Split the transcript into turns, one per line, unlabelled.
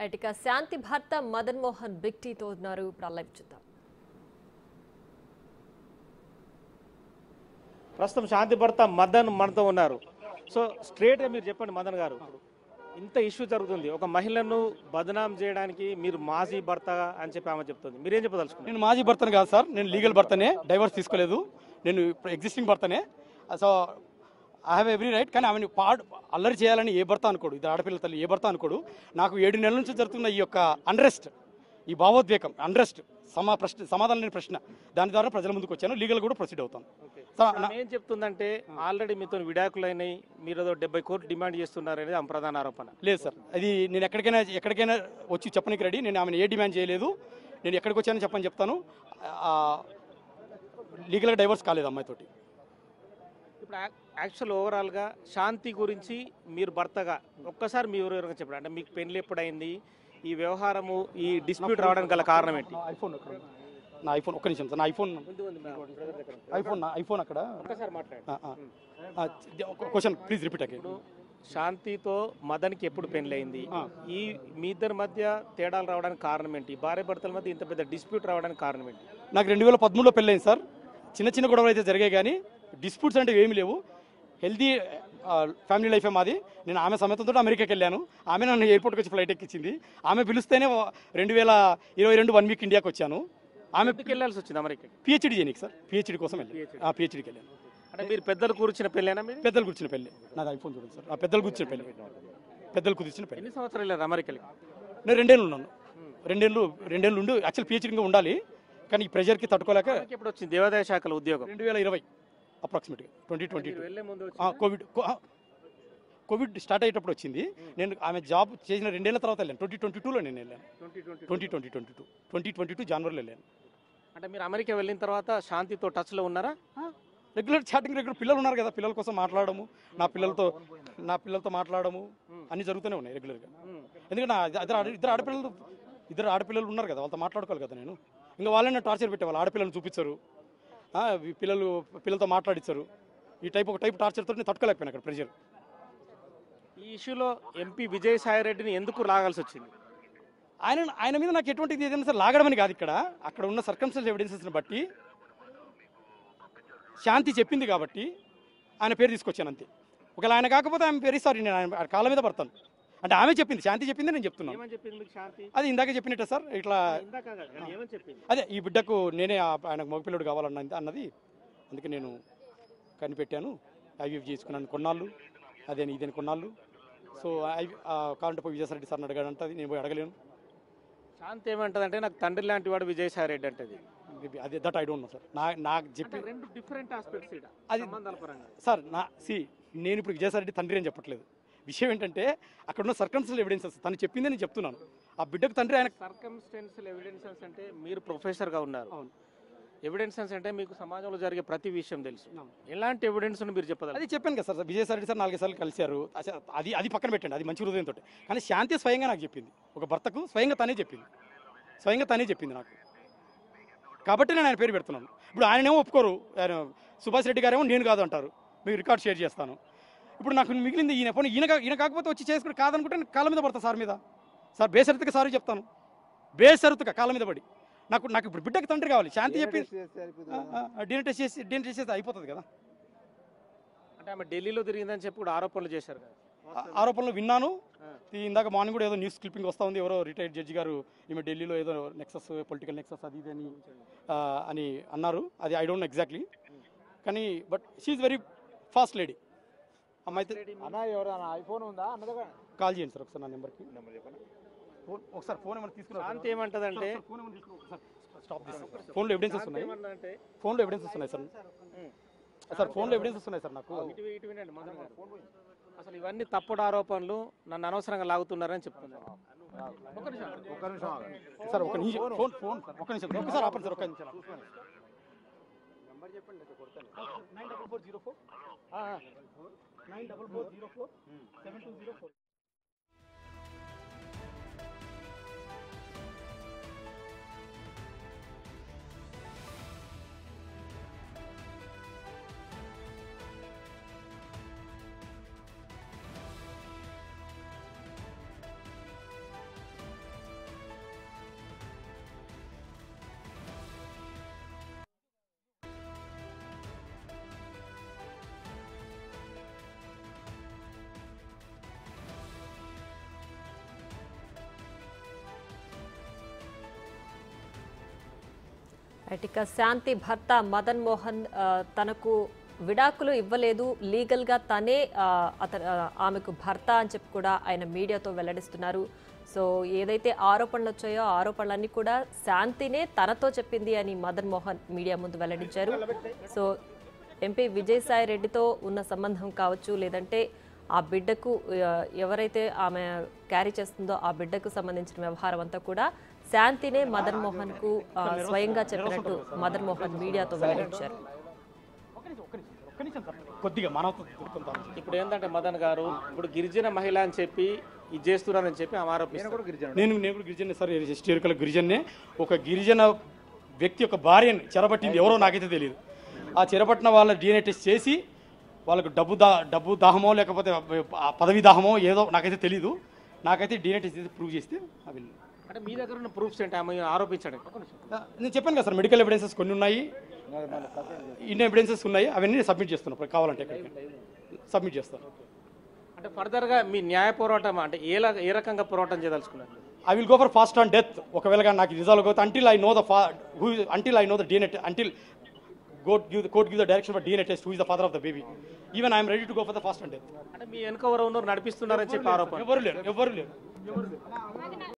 ఇక శాంతి భర్త మదన్ మోహన్ బిగ్ టీతో ఉన్నారు. ఇప్పుడు లైవ్ చూద్దాం.
ప్రస్తుతం శాంతి భర్త మదన్ మనతో ఉన్నారు. సో స్ట్రేట్గా మీరు చెప్పండి మదన్ గారు, ఇంత ఇష్యూ జరుగుతుంది, ఒక మహిళను బదనాం చేయడానికి మీరు మాజీ భర్త అని చెప్పి ఆమె చెప్తుంది, మీరేం చెప్పదలుచుకున్నారు?
నేను మాజీ భర్తను కాదు సార్, నేను లీగల్ భర్తనే, డైవర్స్ తీసుకోలేదు, నేను ఎగ్జిస్టింగ్ భర్తనే. So I have every right. కానీ ఆమెను అల్లరి చేయాలని ఏ భర్త అనుకోడు, ఇది ఆడపిల్ల తల్లి ఏ భర్త అనుకోడు. నాకు 7 నెలల నుంచి జరుగుతున్న ఈ యొక్క అన్రెస్ట్, ఈ భావోద్వేగం, అన్రెస్ట్ సమాధానం లేని ప్రశ్న, దాని ద్వారా ప్రజల ముందుకు వచ్చాను. లీగల్ కూడా ప్రొసీడ్ అవుతాను.
ఏం చెప్తుందంటే ఆల్రెడీ మీతో విడాకులైనాయి, మీరు ఏదో 70 కోట్లు డిమాండ్ చేస్తున్నారు అనేది ఆమె ప్రధాన ఆరోపణ.
లేదు సార్, అది నేను ఎక్కడికైనా వచ్చి చెప్పడానికి రెడీ. నేను ఆమెను ఏ డిమాండ్ చేయలేదు. నేను ఎక్కడికి వచ్చానని చెప్తాను. లీగల్గా డైవర్స్ కాలేదు అమ్మాయితోటి.
ఇప్పుడు యాక్చువల్ ఓవరాల్గా శాంతి గురించి మీరు భర్తగా ఒక్కసారి మీ ఎవరెవరైనా చెప్పండి. అంటే మీకు పెళ్లి ఎప్పుడైంది, ఈ వ్యవహారము, ఈ డిస్ప్యూట్ రావడానికి గల కారణం ఏంటి?
నా ఐఫోన్ ఒక్క నిమిషం సార్, నా ఐఫోన్ అక్కడ క్వశ్చన్ ప్లీజ్ రిపీట్ అగైన్.
శాంతితో మదన్కి ఎప్పుడు పెళ్ళయింది, ఈ మీ ఇద్దరి మధ్య తేడాలు రావడానికి కారణం ఏంటి, భార్య భర్తల మధ్య ఇంత పెద్ద డిస్ప్యూట్ రావడానికి కారణం ఏంటి?
నాకు 2013లో పెళ్ళయింది సార్. చిన్న గొడవలు అయితే జరిగాయి, కానీ డిస్ప్యూట్స్ అంటే ఏమీ లేవు. హెల్దీ ఫ్యామిలీ లైఫే మాది. నేను ఆమె సమేతంతో అమెరికాకి వెళ్ళాను. ఆమె నన్ను ఎయిర్పోర్ట్కి వచ్చి ఫ్లైట్ ఎక్కించింది. ఆమె పిలిస్తేనే 2022 1 వీక్ ఇండియాకి వచ్చాను. ఆమె
వెళ్ళాల్సి వచ్చింది అమెరికా
పిహెచ్డీ చేయనికి సార్, పిహెచ్డీ కోసం వెళ్ళాను. పిహెచ్డీకి వెళ్ళాను.
అంటే మీరు పెద్దలు కూర్చిన పెళ్ళేనా? మీరు
పెద్దలు కూర్చిన పెళ్ళి. నాది ఐఫోన్ చూడండి సార్, పెద్దలు కూర్చిన పెళ్ళి. పెద్దలు కూర్చిన పెళ్ళి.
ఎన్ని సంవత్సరాలు వెళ్ళారు అమెరికాకి?
నేను 2 ఏళ్ళు ఉన్నాను. 2 ఏళ్ళు ఉండి యాక్చువల్ పిహెచ్డీ ఉండాలి, కానీ ఈ ప్రెషర్కి తట్టుకోలేక.
ఎప్పుడు వచ్చింది దేవాదాయ శాఖలో ఉద్యోగం?
2020 అప్రాక్సిమేట్గా 2022. కోవిడ్ స్టార్ట్ అయ్యేటప్పుడు వచ్చింది. నేను ఆమె జాబ్ చేసిన 2 ఏళ్ల తర్వాత వెళ్ళాను. 2022లో నేను వెళ్ళాను. 2022 జనవరిలో వెళ్ళాను.
అంటే మీరు అమెరికా వెళ్ళిన తర్వాత శాంతితో టచ్లో ఉన్నారా?
రెగ్యులర్ చాటింగ్, రెగ్యులర్ పిల్లలు ఉన్నారు కదా, పిల్లల కోసం మాట్లాడము, నా పిల్లలతో మాట్లాడము అన్నీ జరుగుతూనే ఉన్నాయి రెగ్యులర్గా. ఎందుకంటే ఇద్దరు ఆడపిల్లలు ఉన్నారు కదా, వాళ్ళతో మాట్లాడుకోవాలి కదా. నేను ఇంకా వాళ్ళని టార్చర్ పెట్టేవాళ్ళు, ఆడపిల్లలను చూపించరు, పిల్లలతో మాట్లాడిస్తారు. ఒక టైప్ టార్చర్తో నేను తట్టుకోలేకపోయాను అక్కడ ప్రెషర్.
ఈ ఇష్యూలో ఎంపీ విజయసాయి రెడ్డిని ఎందుకు లాగాల్సి వచ్చింది?
ఆయన మీద నాకు ఎటువంటిది ఏదైనా సరే లాగడమని కాదు, అక్కడ ఉన్న సర్కమ్స్టెన్షియల్ ఎవిడెన్సెస్ని బట్టి శాంతి చెప్పింది కాబట్టి ఆయన పేరు తీసుకొచ్చాను అంతే. ఒకవేళ ఆయన కాకపోతే ఆమె పేరు సారీ, నేను ఆయన కాళ్ళ మీద పడతాను. అంటే ఆమె చెప్పింది, శాంతి చెప్పింది, నేను చెప్తున్నాను. అది ఇందాక చెప్పినట్టే సార్, ఇట్లా అదే ఈ బిడ్డకు నేనే ఆయనకు మగపిల్లడు అన్నది, అందుకే నేను కనిపెట్టాను. ఐవీఎఫ్ చేసుకున్నాను కొన్నాళ్ళు, ఇదేని కొన్నాళ్ళు. సో కావాలంటే పోయి విజయసాయి రెడ్డి సార్ని అడగాడంటే అది నేను పోయి అడగలేను.
శాంతి ఏమంటుంది అంటే నాకు తండ్రి లాంటి వాడు విజయసాయి రెడ్డి అంటది.
అదే that I don't no sir. నాకు చెప్పి
రెండు డిఫరెంట్ ఆస్పెక్ట్స్
అది సార్. నేను ఇప్పుడు విజయసాయి రెడ్డి తండ్రి అని చెప్పట్లేదు. విషయం ఏంటంటే అక్కడ ఉన్న సర్కమ్స్టెన్షియల్ ఎవిడెన్సెస్ తను చెప్పింది నేను చెప్తున్నాను. ఆ బిడ్డకు తండ్రి ఆయన.
సర్కమ్స్టెన్షియల్ ఎవిడెన్సెస్ అంటే మీరు ప్రొఫెసర్గా ఉన్నారు, ఎవిడెన్సెస్ అంటే మీకు సమాజంలో జరిగే ప్రతి విషయం తెలుసు. ఎలాంటి ఎవిడెన్స్ మీరు చెప్పాలి?
అది చెప్పాను కదా సార్, విజయసాయి రెడ్డి సార్ 4 సార్లు కలిశారు. అది పక్కన పెట్టండి, అది మంచి హృదయంతో. కానీ శాంతి స్వయంగా నాకు చెప్పింది, ఒక భర్తకు స్వయంగా తనే చెప్పింది నాకు. కాబట్టి నేను ఆయన పేరు పెడుతున్నాను. ఇప్పుడు ఆయనేమో ఒప్పుకోరు, ఆయన సుభాష్ రెడ్డి గారేమో నేను కాదు అంటారు. మీకు రికార్డ్ షేర్ చేస్తాను. ఇప్పుడు నాకు మిగిలింది ఈయన కాకపోతే వచ్చి చేసుకుని కాదనుకుంటే నేను కాళ్ళ మీద పడతా సార్ మీద. సార్ బేసరితగా సారీ చెప్తాను, బేసరితగా కాళ్ళ మీద పడి. నాకు ఇప్పుడు బిడ్డకి తండ్రి కావాలి. శాంతి చెప్పి డిఎన్ఏ టెస్ట్ చేసి అయిపోతుంది కదా.
అంటే ఆమె ఢిల్లీలో తిరిగిందని చెప్పి కూడా ఆరోపణలు చేశారు కదా.
ఆరోపణలు విన్నాను. ఇందాక మార్నింగ్ కూడా ఏదో న్యూస్ క్లిప్పింగ్ వస్తూ ఉంది, ఎవరో రిటైర్డ్ జడ్జి గారు ఈమె ఢిల్లీలో ఏదో నెక్సస్, పొలిటికల్ నెక్సస్ అది ఇది అని అన్నారు. అది ఐ డోంట్ నో ఎగ్జాక్ట్లీ, కానీ but she's very fast lady. అమ్మాయితే
ఐఫోన్ ఉందా అన్నది
కాల్ చేయండి సార్ ఒకసారి నా నెంబర్కి. ఒకసారి ఫోన్ ఏమైనా తీసుకున్నా.
శాంతి ఏమంటుంది అంటే
ఫోన్లో ఎవిడెన్సెస్ ఉన్నాయి సార్. ఫోన్లో ఎవిడెన్సెస్ ఉన్నాయి సార్ నాకు.
అసలు ఇవన్నీ తప్పుడు ఆరోపణలు, నన్ను అనవసరంగా లాగుతున్నారని చెప్తున్నారు.
సార్ ఒక నిమిషం ఒకసారి ఆపండి సార్, ఒక్క నిమిషం. నెంబర్ చెప్పండి, 94404 7204.
ఇక శాంతి భర్త మదన్ మోహన్ తనకు విడాకులు ఇవ్వలేదు, లీగల్గా తనే ఆమెకు భర్త అని చెప్పి కూడా ఆయన మీడియాతో వెల్లడిస్తున్నారు. సో ఏదైతే ఆరోపణలు వచ్చాయో ఆ ఆరోపణలన్నీ కూడా శాంతినే తనతో చెప్పింది అని మదన్ మోహన్ మీడియా ముందు వెల్లడించారు. సో ఎంపీ విజయసాయి రెడ్డితో ఉన్న సంబంధం కావచ్చు, లేదంటే ఆ బిడ్డకు ఎవరైతే ఆమె క్యారీ చేస్తుందో ఆ బిడ్డకు సంబంధించిన వ్యవహారం అంతా కూడా శాంతినే మదన్ మోహన్కు స్వయంగా చెప్పినట్టు మదన్ మోహన్ మీడియాతో వెల్లడించారు.
కొద్దిగా
ఇప్పుడు ఏంటంటే మదన్ గారు ఇప్పుడు గిరిజన మహిళ అని చెప్పి ఇది చేస్తున్నారని చెప్పి ఆమె ఆరోపిస్తారు.
నేను కూడా గిరిజన సార్, హిస్టారికల్ గిరిజన్నే. ఒక గిరిజన వ్యక్తి యొక్క భార్యను చెరబట్టింది ఎవరో నాకైతే తెలియదు. ఆ చెరబట్టిన వాళ్ళ DNA టెస్ట్ చేసి వాళ్ళకు డబ్బు దాహమో లేకపోతే ఆ పదవి దాహమో ఏదో నాకైతే తెలీదు. నాకైతే DNA టెస్ట్ చేసి ప్రూవ్ చేస్తే అవి
అంటే మీ దగ్గర ఉన్న ప్రూఫ్స్ ఏంటి ఆమె ఆరోపించడం?
నేను చెప్పాను కదా సార్, మెడికల్ ఎవిడెన్సెస్ కొన్ని ఉన్నాయి, ఇన్ని ఎవిడెన్సెస్ ఉన్నాయి, అవన్నీ సబ్మిట్ చేస్తున్నాం. కావాలంటే సబ్మిట్ చేస్తాను.
అంటే ఫర్దర్గా మీ న్యాయ పోరాటం అంటే ఏ రకంగా పోరాటం చేయదలుచుకున్నారు?
I will go for fast on death. ఒకవేళ నాకు రిజాల్వ్ అవుతుంది until I know the DNA until court give the direction for DNA test who is the father of the baby. Even I am ready to go for the fast and death.
అంటే మీ వెనక ఎవరు ఉన్నారు నడిపిస్తున్నారని చెప్పి ఆరోపణ?
ఎవరు లేరు.